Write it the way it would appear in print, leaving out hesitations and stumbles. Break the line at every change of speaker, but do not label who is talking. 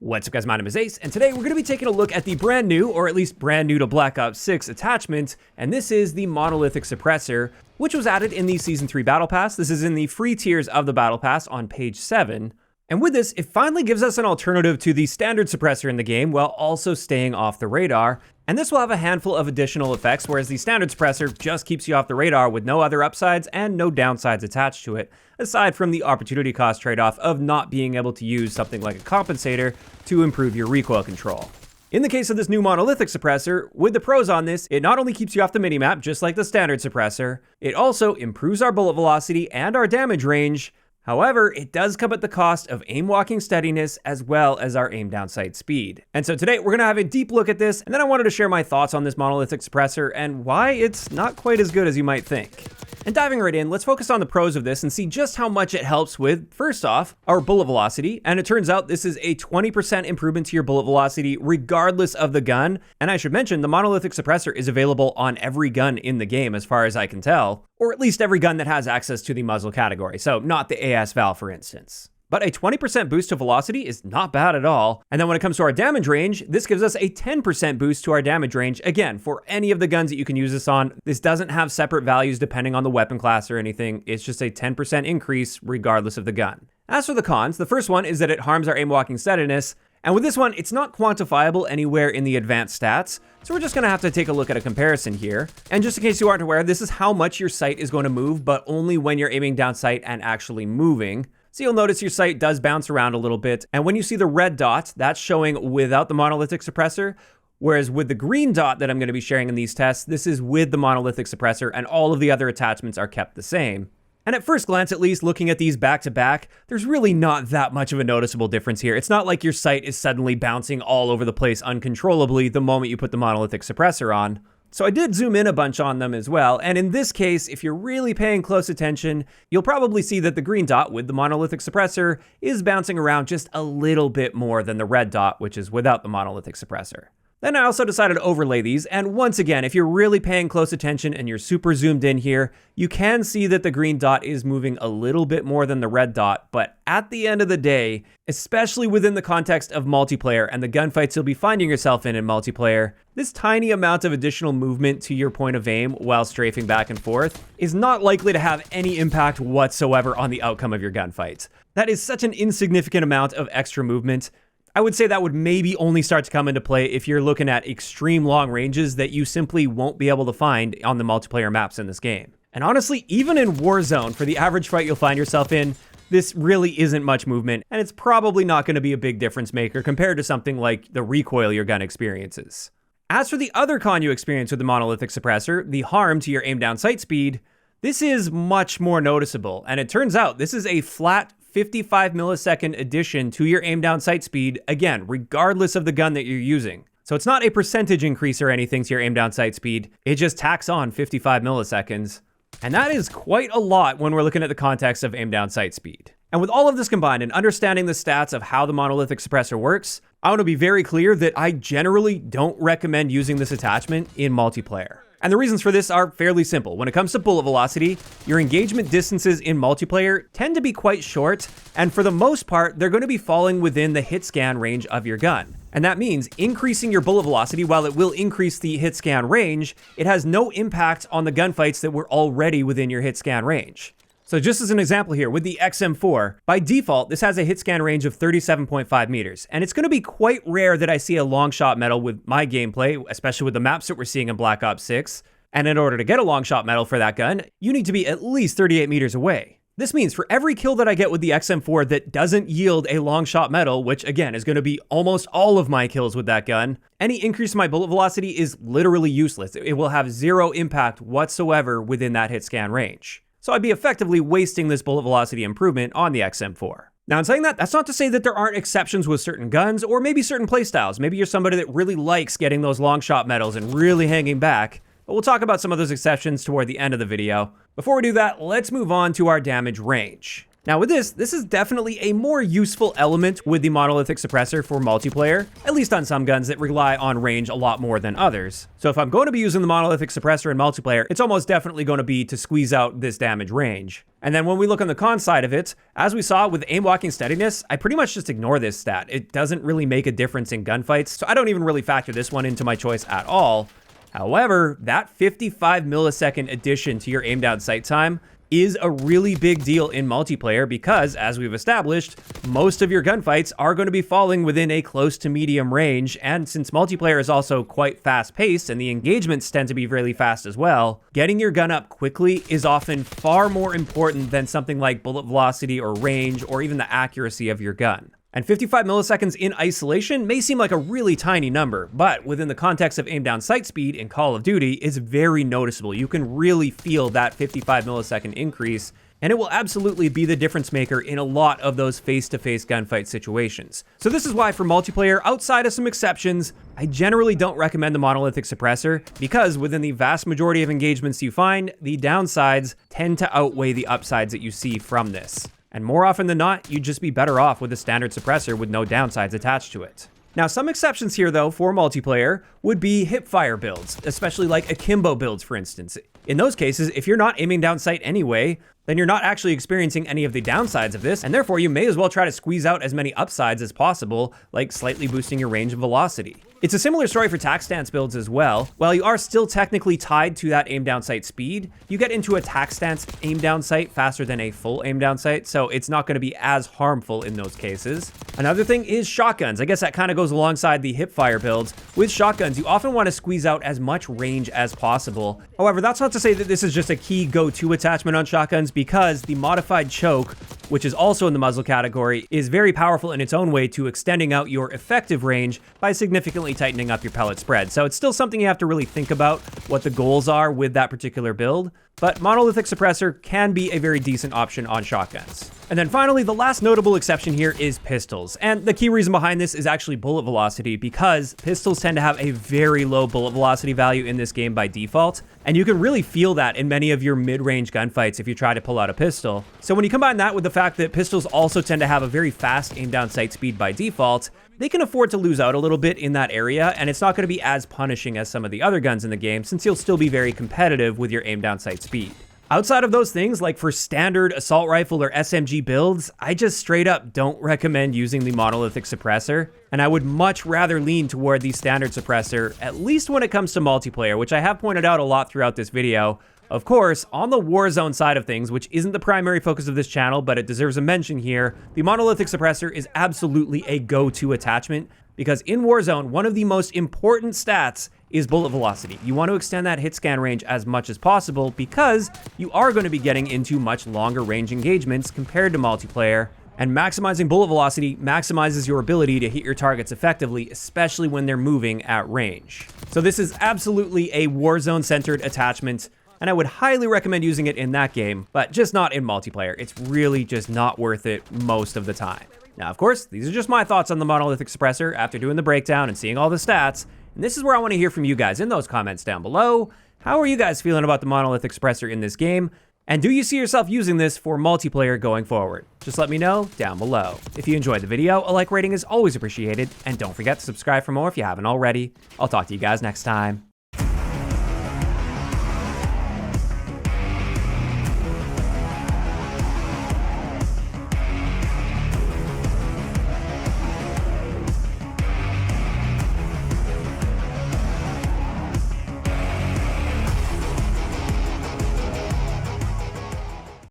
What's up guys, my name is Ace, and today we're going to be taking a look at the brand new, or at least brand new to Black Ops 6 attachment, and this is the Monolithic Suppressor, which was added in the Season 3 Battle Pass. This is in the free tiers of the Battle Pass on page 7. And with this, it finally gives us an alternative to the standard suppressor in the game while also staying off the radar. And this will have a handful of additional effects, whereas the standard suppressor just keeps you off the radar with no other upsides and no downsides attached to it, aside from the opportunity cost trade-off of not being able to use something like a compensator to improve your recoil control. In the case of this new Monolithic Suppressor, with the pros on this, it not only keeps you off the minimap just like the standard suppressor, it also improves our bullet velocity and our damage range. However, it does come at the cost of aim walking steadiness as well as our aim down sight speed. And so today we're going to have a deep look at this, and then I wanted to share my thoughts on this Monolithic Suppressor and why it's not quite as good as you might think. And diving right in, let's focus on the pros of this and see just how much it helps with, first off, our bullet velocity. And it turns out this is a 20% improvement to your bullet velocity regardless of the gun. And I should mention, the Monolithic Suppressor is available on every gun in the game as far as I can tell, or at least every gun that has access to the muzzle category, so not the AS Val for instance. But a 20% boost to velocity is not bad at all. And then when it comes to our damage range, this gives us a 10% boost to our damage range. Again, for any of the guns that you can use this on, this doesn't have separate values depending on the weapon class or anything. It's just a 10% increase regardless of the gun. As for the cons, the first one is that it harms our aim walking steadiness. And with this one, it's not quantifiable anywhere in the advanced stats, so we're just going to have to take a look at a comparison here. And just in case you aren't aware, this is how much your sight is going to move, but only when you're aiming down sight and actually moving. So you'll notice your sight does bounce around a little bit, and when you see the red dot, that's showing without the Monolithic Suppressor, whereas with the green dot that I'm going to be sharing in these tests, this is with the Monolithic Suppressor, and all of the other attachments are kept the same. And at first glance, at least, looking at these back to back, there's really not that much of a noticeable difference here. It's not like your sight is suddenly bouncing all over the place uncontrollably the moment you put the Monolithic Suppressor on. So I did zoom in a bunch on them as well, and in this case, if you're really paying close attention, you'll probably see that the green dot with the Monolithic Suppressor is bouncing around just a little bit more than the red dot, which is without the Monolithic Suppressor. Then I also decided to overlay these, and once again, if you're really paying close attention and you're super zoomed in here, you can see that the green dot is moving a little bit more than the red dot, but at the end of the day, especially within the context of multiplayer and the gunfights you'll be finding yourself in multiplayer, this tiny amount of additional movement to your point of aim while strafing back and forth is not likely to have any impact whatsoever on the outcome of your gunfights. That is such an insignificant amount of extra movement. I would say that would maybe only start to come into play if you're looking at extreme long ranges that you simply won't be able to find on the multiplayer maps in this game. And honestly, even in Warzone, for the average fight you'll find yourself in, this really isn't much movement, and it's probably not going to be a big difference maker compared to something like the recoil your gun experiences. As for the other con you experience with the Monolithic Suppressor, the harm to your aim down sight speed, this is much more noticeable, and it turns out this is a flat 55 millisecond addition to your aim down sight speed, again, regardless of the gun that you're using. So it's not a percentage increase or anything to your aim down sight speed, it just tacks on 55 milliseconds. And that is quite a lot when we're looking at the context of aim down sight speed. And with all of this combined and understanding the stats of how the Monolithic Suppressor works, I want to be very clear that I generally don't recommend using this attachment in multiplayer. And the reasons for this are fairly simple. When it comes to bullet velocity, your engagement distances in multiplayer tend to be quite short, and for the most part, they're going to be falling within the hit scan range of your gun. And that means increasing your bullet velocity, while it will increase the hit scan range, it has no impact on the gunfights that were already within your hit scan range. So just as an example here, with the XM4, by default, this has a hit scan range of 37.5 meters. And it's going to be quite rare that I see a long shot medal with my gameplay, especially with the maps that we're seeing in Black Ops 6. And in order to get a long shot medal for that gun, you need to be at least 38 meters away. This means for every kill that I get with the XM4 that doesn't yield a long shot medal, which again is going to be almost all of my kills with that gun, any increase in my bullet velocity is literally useless. It will have zero impact whatsoever within that hit scan range. So I'd be effectively wasting this bullet velocity improvement on the XM4. Now in saying that, that's not to say that there aren't exceptions with certain guns or maybe certain playstyles. Maybe you're somebody that really likes getting those long shot medals and really hanging back, but we'll talk about some of those exceptions toward the end of the video. Before we do that, let's move on to our damage range. Now with this is definitely a more useful element with the Monolithic Suppressor for multiplayer, at least on some guns that rely on range a lot more than others. So if I'm going to be using the Monolithic Suppressor in multiplayer, it's almost definitely going to be to squeeze out this damage range. And then when we look on the con side of it, as we saw with aim walking steadiness, I pretty much just ignore this stat. It doesn't really make a difference in gunfights, so I don't even really factor this one into my choice at all. However, that 55 millisecond addition to your aim down sight time is a really big deal in multiplayer because, as we've established, most of your gunfights are going to be falling within a close to medium range, and since multiplayer is also quite fast-paced and the engagements tend to be really fast as well, getting your gun up quickly is often far more important than something like bullet velocity or range or even the accuracy of your gun. And 55 milliseconds in isolation may seem like a really tiny number, but within the context of aim down sight speed in Call of Duty, it's very noticeable. You can really feel that 55 millisecond increase, and it will absolutely be the difference maker in a lot of those face-to-face gunfight situations. So this is why for multiplayer, outside of some exceptions, I generally don't recommend the Monolithic Suppressor, because within the vast majority of engagements you find, the downsides tend to outweigh the upsides that you see from this. And more often than not, you'd just be better off with a standard suppressor with no downsides attached to it. Now, some exceptions here, though, for multiplayer would be hipfire builds, especially like akimbo builds, for instance. In those cases, if you're not aiming down sight anyway, then you're not actually experiencing any of the downsides of this, and therefore you may as well try to squeeze out as many upsides as possible, like slightly boosting your range and velocity. It's a similar story for tac stance builds as well. While you are still technically tied to that aim down sight speed, you get into a tac stance aim down sight faster than a full aim down sight, so it's not going to be as harmful in those cases. Another thing is shotguns. I guess that kind of goes alongside the hipfire builds. With shotguns, you often want to squeeze out as much range as possible. However, that's not to say that this is just a key go-to attachment on shotguns, because the modified choke, which is also in the muzzle category, is very powerful in its own way to extending out your effective range by significantly tightening up your pellet spread. So it's still something you have to really think about what the goals are with that particular build, but Monolithic Suppressor can be a very decent option on shotguns. And then finally, the last notable exception here is pistols. And the key reason behind this is actually bullet velocity, because pistols tend to have a very low bullet velocity value in this game by default. And you can really feel that in many of your mid-range gunfights if you try to pull out a pistol. So when you combine that with the fact that pistols also tend to have a very fast aim down sight speed by default, they can afford to lose out a little bit in that area, and it's not going to be as punishing as some of the other guns in the game, since you'll still be very competitive with your aim down sight speed. Outside of those things, like for standard assault rifle or SMG builds, I just straight up don't recommend using the Monolithic Suppressor, and I would much rather lean toward the standard suppressor, at least when it comes to multiplayer, which I have pointed out a lot throughout this video. Of course, on the Warzone side of things, which isn't the primary focus of this channel, but it deserves a mention here, the Monolithic Suppressor is absolutely a go-to attachment, because in Warzone, one of the most important stats is bullet velocity. You want to extend that hit scan range as much as possible, because you are going to be getting into much longer range engagements compared to multiplayer, and maximizing bullet velocity maximizes your ability to hit your targets effectively, especially when they're moving at range. So this is absolutely a Warzone-centered attachment, and I would highly recommend using it in that game, but just not in multiplayer. It's really just not worth it most of the time. Now, of course, these are just my thoughts on the Monolithic Suppressor after doing the breakdown and seeing all the stats, and this is where I want to hear from you guys in those comments down below. How are you guys feeling about the Monolithic Suppressor in this game? And do you see yourself using this for multiplayer going forward? Just let me know down below. If you enjoyed the video, a like rating is always appreciated, and don't forget to subscribe for more if you haven't already. I'll talk to you guys next time.